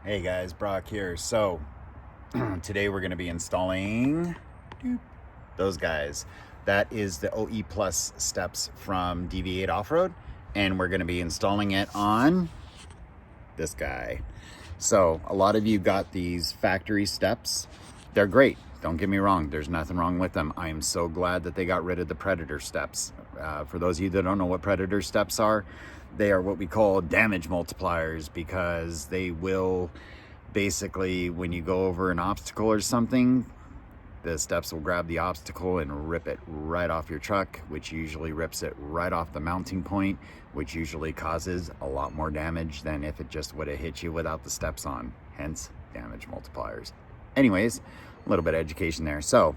Hey guys, Brock here. So today we're going to be installing those guys. That is the OE Plus steps from DV8 Offroad, and we're going to be installing it on this guy. So a lot of you got these factory steps. They're great. Don't get me wrong. There's nothing wrong with them. I am so glad that they got rid of the Predator steps. For those of you that don't know what Predator steps are, they are what we call damage multipliers, because they will basically, when you go over an obstacle or something, the steps will grab the obstacle and rip it right off your truck, which usually rips it right off the mounting point, which usually causes a lot more damage than if it just would have hit you without the steps on. Hence, damage multipliers. Anyways, a little bit of education there. So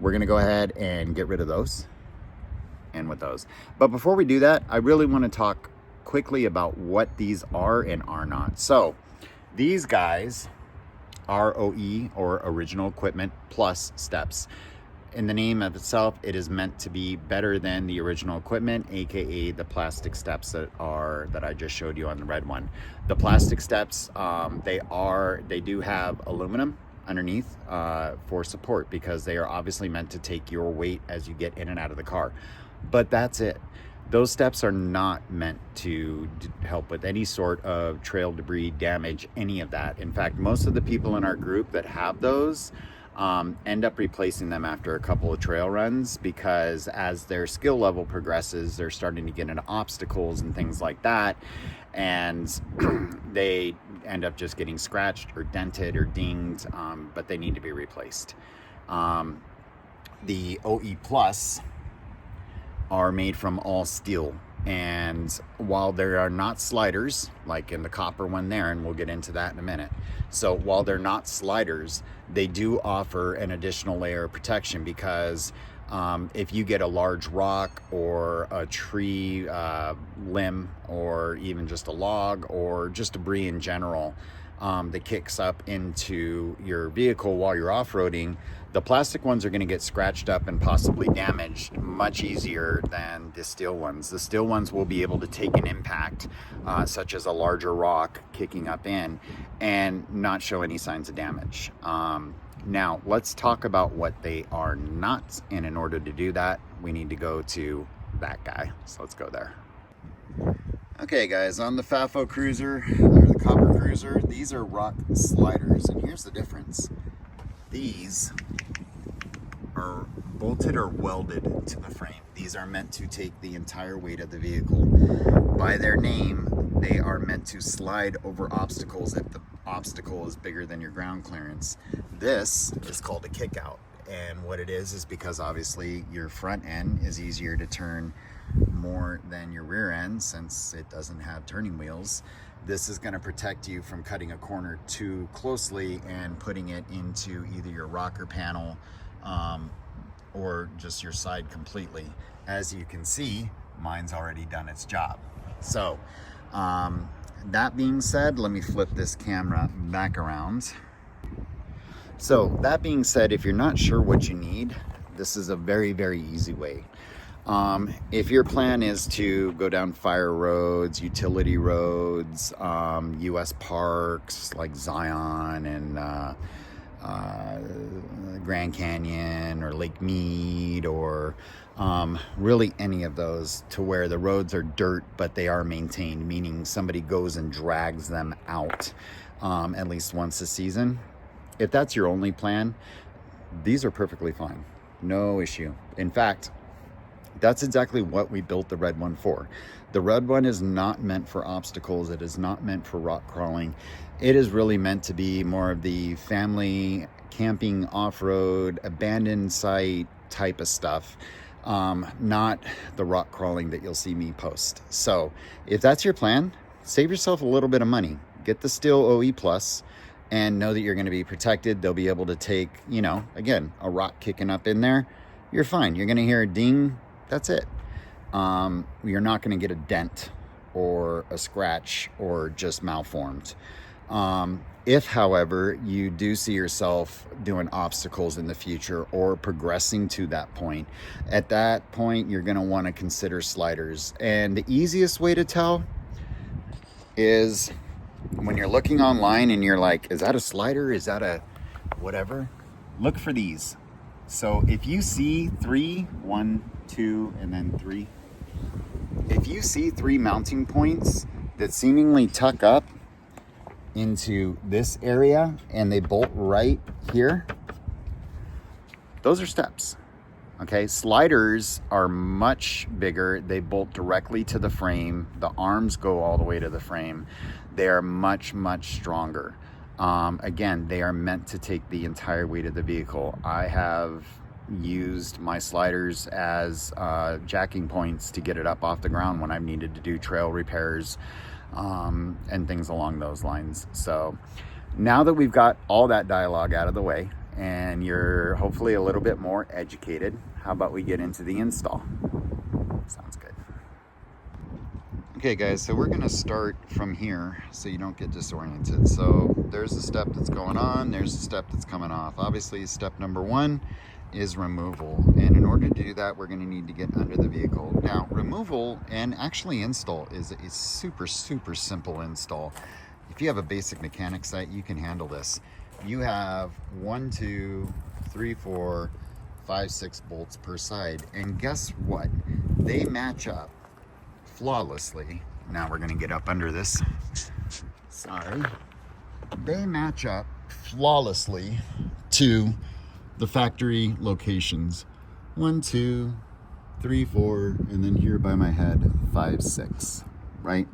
we're gonna go ahead and get rid of those and with those. But before we do that, I really want to talk quickly about what these are and are not. So these guys are OE, or original equipment plus steps. In the name of itself, it is meant to be better than the original equipment, aka the plastic steps that I just showed you on the red one. The plastic steps, they do have aluminum underneath for support, because they are obviously meant to take your weight as you get in and out of the car. But that's it. Those steps are not meant to help with any sort of trail debris damage, any of that. In fact, most of the people in our group that have those end up replacing them after a couple of trail runs, because as their skill level progresses, they're starting to get into obstacles and things like that, and they end up just getting scratched or dented or dinged, but they need to be replaced. The OE Plus are made from all steel, and while there are not sliders like in the copper one there, and we'll get into that in a minute, so while they're not sliders, they do offer an additional layer of protection, because if you get a large rock or a tree limb, or even just a log, or just debris in general that kicks up into your vehicle while you're off-roading, the plastic ones are going to get scratched up and possibly damaged much easier than the steel ones. The steel ones will be able to take an impact, such as a larger rock kicking up in, and not show any signs of damage. Now, let's talk about what they are not, and in order to do that, we need to go to that guy. So let's go there. Okay guys, on the FAFO Cruiser, or the Copper Cruiser, these are rock sliders, and here's the difference. These are bolted or welded to the frame. These are meant to take the entire weight of the vehicle. By their name, they are meant to slide over obstacles if the obstacle is bigger than your ground clearance. This is called a kick out, and what it is because obviously your front end is easier to turn more than your rear end, since it doesn't have turning wheels. This is going to protect you from cutting a corner too closely and putting it into either your rocker panel or just your side completely. As you can see, mine's already done its job. So that being said, let me flip this camera back around. So that being said, if you're not sure what you need, this is a very, very easy way. If your plan is to go down fire roads, utility roads, US parks like Zion and Grand Canyon or Lake Mead, or really any of those, to where the roads are dirt but they are maintained, meaning somebody goes and drags them out at least once a season. If that's your only plan, these are perfectly fine. No issue. In fact, that's exactly what we built the red one for. The red one is not meant for obstacles. It is not meant for rock crawling. It is really meant to be more of the family camping, off-road, abandoned site type of stuff, not the rock crawling that you'll see me post. So if that's your plan, save yourself a little bit of money. Get the steel OE Plus and know that you're going to be protected. They'll be able to take, you know, again, a rock kicking up in there. You're fine. You're going to hear a ding. That's it. You're not going to get a dent or a scratch or just malformed. If, however, you do see yourself doing obstacles in the future or progressing to that point, at that point, you're going to want to consider sliders. And the easiest way to tell is when you're looking online and you're like, is that a slider? Is that a whatever? Look for these. So if you see 3, 1, 2, and then 3, if you see 3 mounting points that seemingly tuck up into this area and they bolt right here, those are steps. Okay, sliders are much bigger. They bolt directly to the frame. The arms go all the way to the frame. They are much, much stronger. Again, they are meant to take the entire weight of the vehicle. I have used my sliders as jacking points to get it up off the ground when I've needed to do trail repairs and things along those lines. So now that we've got all that dialogue out of the way and you're hopefully a little bit more educated, how about we get into the install? Sounds good. Okay guys, so we're gonna start from here so you don't get disoriented. So there's a step that's going on, there's a step that's coming off. Obviously step number 1 is removal, and in order to do that we're going to need to get under the vehicle. Now removal and actually install is a super simple install. If you have a basic mechanic site, you can handle this. You have 1, 2, 3, 4, 5, 6 bolts per side, and guess what, they match up flawlessly. Now we're going to get up under this. Sorry. They match up flawlessly to the factory locations. 1, 2, 3, 4, and then here by my head 5, 6, right?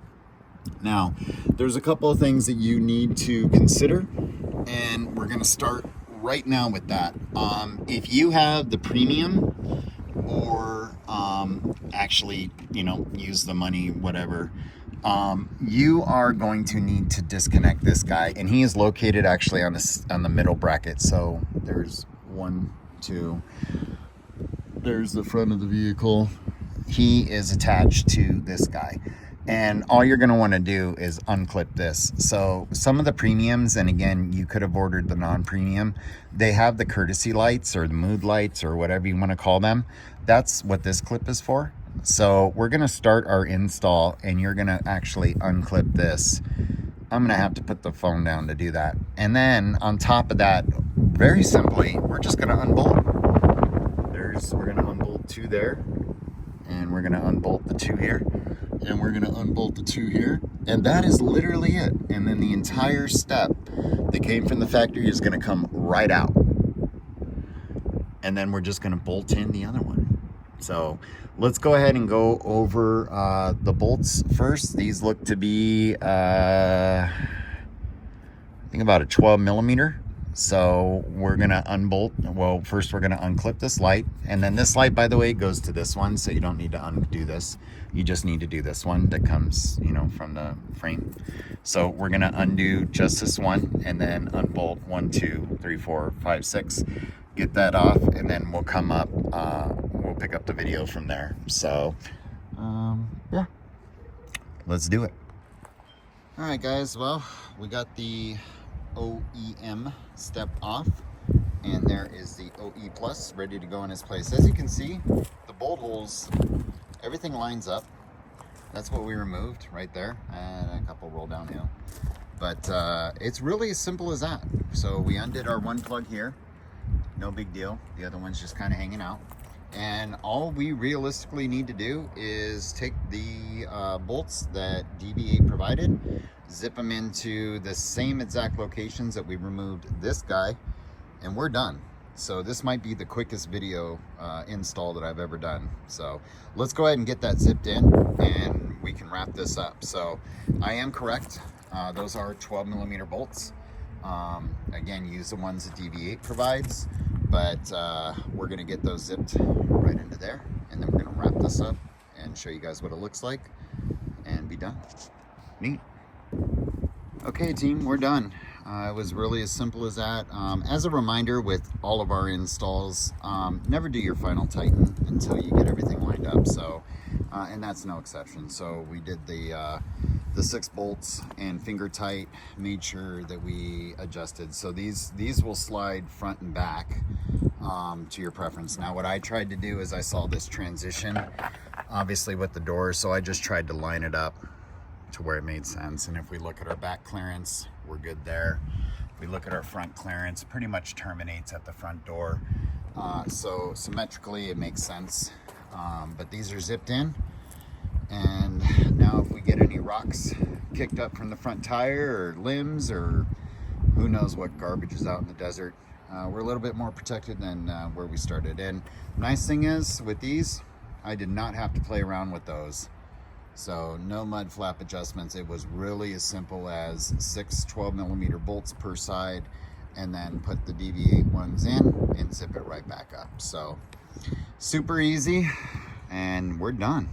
Now there's a couple of things that you need to consider, and we're going to start right now with that. If you have the premium, or actually, you know, use the money, whatever, you are going to need to disconnect this guy, and he is located actually on the middle bracket. So there's 1, 2, there's the front of the vehicle. He is attached to this guy, and all you're going to want to do is unclip this. So some of the premiums, and again, you could have ordered the non-premium, they have the courtesy lights or the mood lights or whatever you want to call them. That's what this clip is for. So we're going to start our install, and you're going to actually unclip this. I'm going to have to put the phone down to do that. And then on top of that, very simply, we're just going to unbolt. We're going to unbolt 2 there, and we're going to unbolt the 2 here, and we're going to unbolt the 2 here, and that is literally it. And then the entire step that came from the factory is going to come right out, and then we're just going to bolt in the other one. So let's go ahead and go over the bolts first. These look to be I think about a 12 millimeter. So we're gonna unbolt. Well, first we're gonna unclip this light, and then this light, by the way, goes to this one, so you don't need to undo this. You just need to do this one that comes, you know, from the frame. So we're gonna undo just this one, and then unbolt 1, 2, 3, 4, 5, 6. Get that off, and then we'll come up. We'll pick up the video from there. So yeah, let's do it. All right, guys. Well, we got the OEM step off, and there is the OE Plus ready to go in its place. As you can see, the bolt holes, everything lines up. That's what we removed right there, and a couple roll downhill. But it's really as simple as that. So we undid our one plug here, no big deal. The other one's just kind of hanging out. And all we realistically need to do is take the bolts that DV8 provided, zip them into the same exact locations that we removed this guy, and we're done. So this might be the quickest video install that I've ever done. So let's go ahead and get that zipped in, and we can wrap this up. So I am correct. Those are 12 millimeter bolts. Again, use the ones that DV8 provides, but we're gonna get those zipped right into there, and then we're gonna wrap this up and show you guys what it looks like and be done. Neat. Okay team, we're done. It was really as simple as that. As a reminder, with all of our installs, never do your final tighten until you get everything lined up. So and that's no exception. So we did the 6 bolts and finger tight, made sure that we adjusted. So these will slide front and back to your preference. Now what I tried to do is I saw this transition obviously with the door, so I just tried to line it up to where it made sense. And if we look at our back clearance, we're good there. If we look at our front clearance, pretty much terminates at the front door. So symmetrically it makes sense. But these are zipped in. And now if we get any rocks kicked up from the front tire or limbs or who knows what garbage is out in the desert, we're a little bit more protected than where we started. And nice thing is with these, I did not have to play around with those. So no mud flap adjustments. It was really as simple as 6 12mm bolts per side, and then put the DV8 ones in and zip it right back up. So super easy, and we're done.